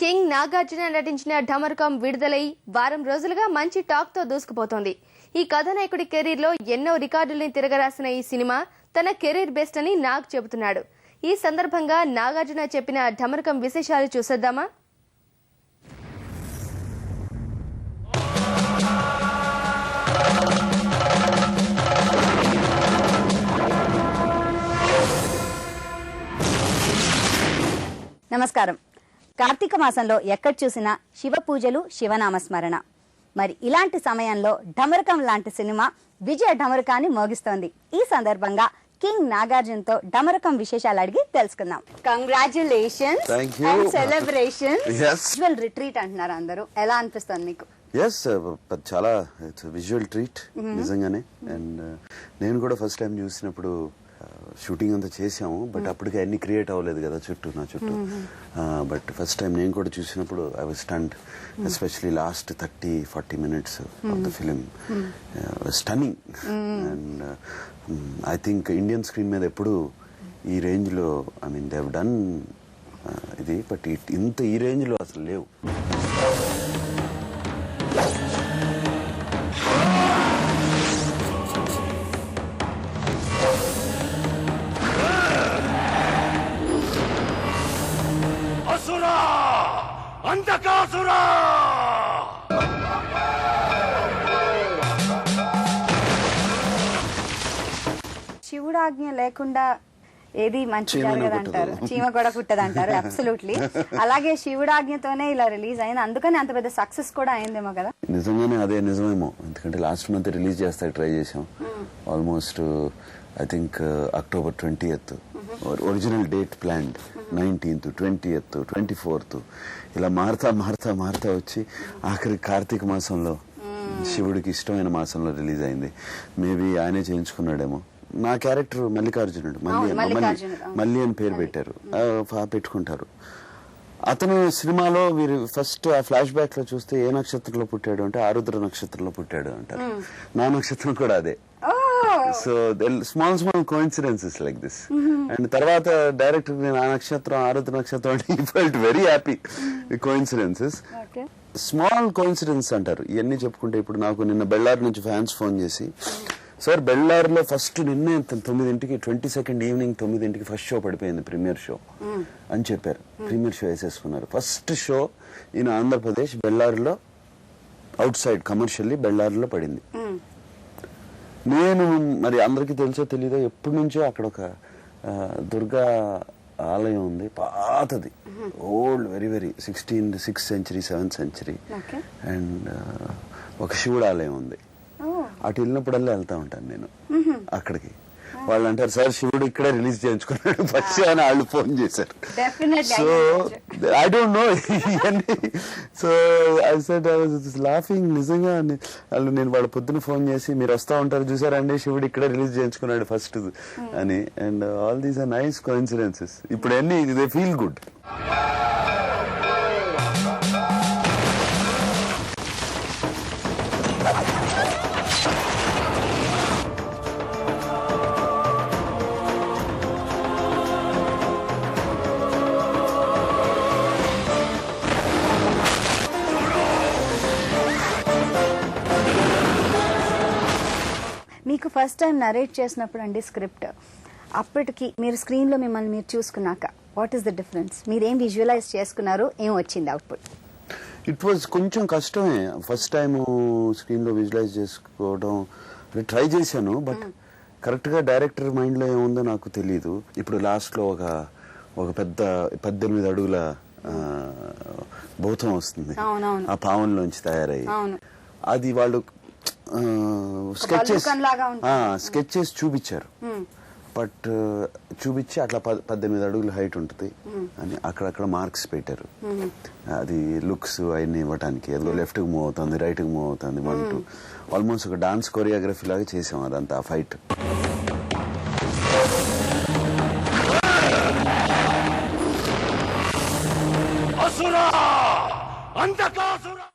King Nagarjuna నటించిన ఢమరుకం విడుదలై వారం రోజులుగా మంచి టాక్ తో దూసుకుపోతోంది. ఈ కథానాయకుడి కెరీర్ లో ఎన్నో రికార్డుల్ని తిరగరాసిన ఈ సినిమా తన కెరీర్ బెస్ట్ అని నాగ్ చెబుతున్నాడు. ఈ సందర్భంగా నాగార్జున చెప్పిన ఢమరుకం విశేషాలు చూసేద్దామా? నమస్కారం. కార్తీక మాసంలో ఎక్కడ చూసినా శివ పూజలు, శివనామస్మరణ. మరి ఇలాంటి సమయంలో ఢమరుకం లాంటి సినిమా విజయ ఢమరుకాన్ని మోగిస్తోంది. ఈ సందర్భంగా కింగ్ నాగార్జునతో ఢమరుకం విశేషాలు అడిగి తెలుసుకుందాం. Congratulations and celebrations. Visual retreat అంటున్నారు అందరూ, ఎలా అనిపిస్తుంది మీకు? చాలా విజువల్ ట్రీట్ నిజంగానే. అండ్ నేను కూడా ఫస్ట్ టైం చూసినప్పుడు షూటింగ్ అంతా చేసాము, బట్ అప్పటికి అన్ని క్రియేట్ అవ్వలేదు కదా నా చుట్టూ. బట్ ఫస్ట్ టైం నేను కూడా చూసినప్పుడు I was stunned, especially last 30-40 minutes of the film stunning. And I think Indian screen మీద ఎప్పుడు ఈ రేంజ్ లో I mean they have done ఇది, బట్ ఇంత ఈ రేంజ్ లో అసలు లేవు. శివుడాజ్ఞ లేకుండా ఏది మంచి జరగదంటారు, చీమ కూడా కుట్టదంటారు. అబ్సల్యూట్లీ. అలాగే శివుడాజ్ఞతోనే ఇలా రిలీజ్ అయింది, అందుకని అంత పెద్ద సక్సెస్ కూడా అయిందేమో కదా. నిజంగానే అదే నిజమేమో, ఎందుకంటే లాస్ట్ మంత్ రిలీజ్ చేస్తాకి ట్రై చేసాం. Almost I think October 20th original date planned, 19th, 20th, 24th ఇలా మారుతా వచ్చి ఆఖరి కార్తీక మాసంలో, శివుడికి ఇష్టమైన మాసంలో రిలీజ్ అయింది. మేబీ ఆయనే చేయించుకున్నాడేమో. నా క్యారెక్టర్ మల్లికార్జునుడు, మల్లి అని పేరు పెట్టారు, పెట్టుకుంటారు. అతను సినిమాలో వీరు ఫస్ట్ ఆ ఫ్లాష్ బ్యాక్ లో చూస్తే ఏ నక్షత్రంలో పుట్టాడు అంటే ఆరుద్ర నక్షత్రంలో పుట్టాడు అంటారు. నా నక్షత్రం కూడా అదే. So small coincidences like this. And తర్వాత డైరెక్టర్ నేను ఆ నక్షత్రం ఆరుద్ర నక్షత్రం అంటే ఈ felt very happy. Coincidences, small coincidence అంటారు ఇవన్నీ చెప్పుకుంటే. ఇప్పుడు నాకు నిన్న బెల్లారి నుంచి ఫ్యాన్స్ ఫోన్ చేసి, సార్ బెల్లార్లో ఫస్ట్ నిన్నే 9ంటికి 22nd ఈవినింగ్ 9ంటికి ఫస్ట్ షో పడిపోయింది, ప్రీమియర్ షో అని చెప్పారు. ప్రీమియర్ షో వేసేసుకున్నారు. ఫస్ట్ షో ఇన్ ఆంధ్రప్రదేశ్ బెల్లారిలో, అవుట్ సైడ్ కమర్షియల్లీ బెల్లారిలో పడింది. నేను మరి అందరికీ తెలుసో తెలీదో, ఎప్పటి నుంచో అక్కడ ఒక దుర్గా ఆలయం ఉంది, పాతది, old, very 6th century 7th century. And ఒక శివుడు ఆలయం ఉంది. అటు వెళ్ళినప్పుడల్లా వెళ్తా ఉంటాను నేను అక్కడికి. వాళ్ళు అంటారు, సార్ శివుడు ఇక్కడే రిలీజ్ చేయించుకున్నాడు ఫస్ట్ అని వాళ్ళు ఫోన్ చేశారు. సో ఐ డోంట్ నో ఇవన్నీ. So I said I was laughing. నిజంగా వాళ్ళు నేను వాళ్ళ పొద్దున ఫోన్ చేసి, మీరు వస్తా ఉంటారు చూసారండి, శివుడు ఇక్కడే రిలీజ్ చేయించుకున్నాడు ఫస్ట్ అని. And all these are nice coincidences. ఇప్పుడు అన్ని దే ఫీల్ గుడ్. మీకు ఫస్ట్ టైం నరేట్ చేసినప్పుడు అండి స్క్రిప్ట్, అప్పటికి మీరు స్క్రీన్ లో మిమ్మల్ని మీరు చూసుకున్నాక వాట్ ఈస్ ద డిఫరెన్స్? మీరేం విజువలైజ్ చేసుకున్నారు, ఏం వచ్చింది అవుట్పుట్? ఇట్ వాజ్ కొంచెం కష్టమే ఫస్ట్ టైం స్క్రీన్ లో విజువలైజ్ చేసుకోవడం. ట్రై చేశాను, బట్ కరెక్ట్ గా డైరెక్టర్ మైండ్ లో ఏముందో నాకు తెలియదు. ఇప్పుడు లాస్ట్ లో ఒక పెద్ద 18 అడుగుల భూతం వస్తుంది ఆ పావంలోంచి తయారయ్యి. అది వాళ్ళు స్కెచెస్ చూపించారు, బట్ చూపించి అట్లా 18 అడుగుల హైట్ ఉంటుంది అని అక్కడక్కడ మార్క్స్ పెట్టారు. అది లుక్స్ అవన్నీ ఇవ్వటానికి. ఏదో లెఫ్ట్ కి మూవ్ అవుతుంది, రైట్ కి మూవ్ అవుతుంది, 1 2 ఆల్మోస్ట్ ఒక డాన్స్ కొరియోగ్రఫీ లాగా చేసాం అదంతా, ఆ ఫైట్. అసురా అంతకాసురా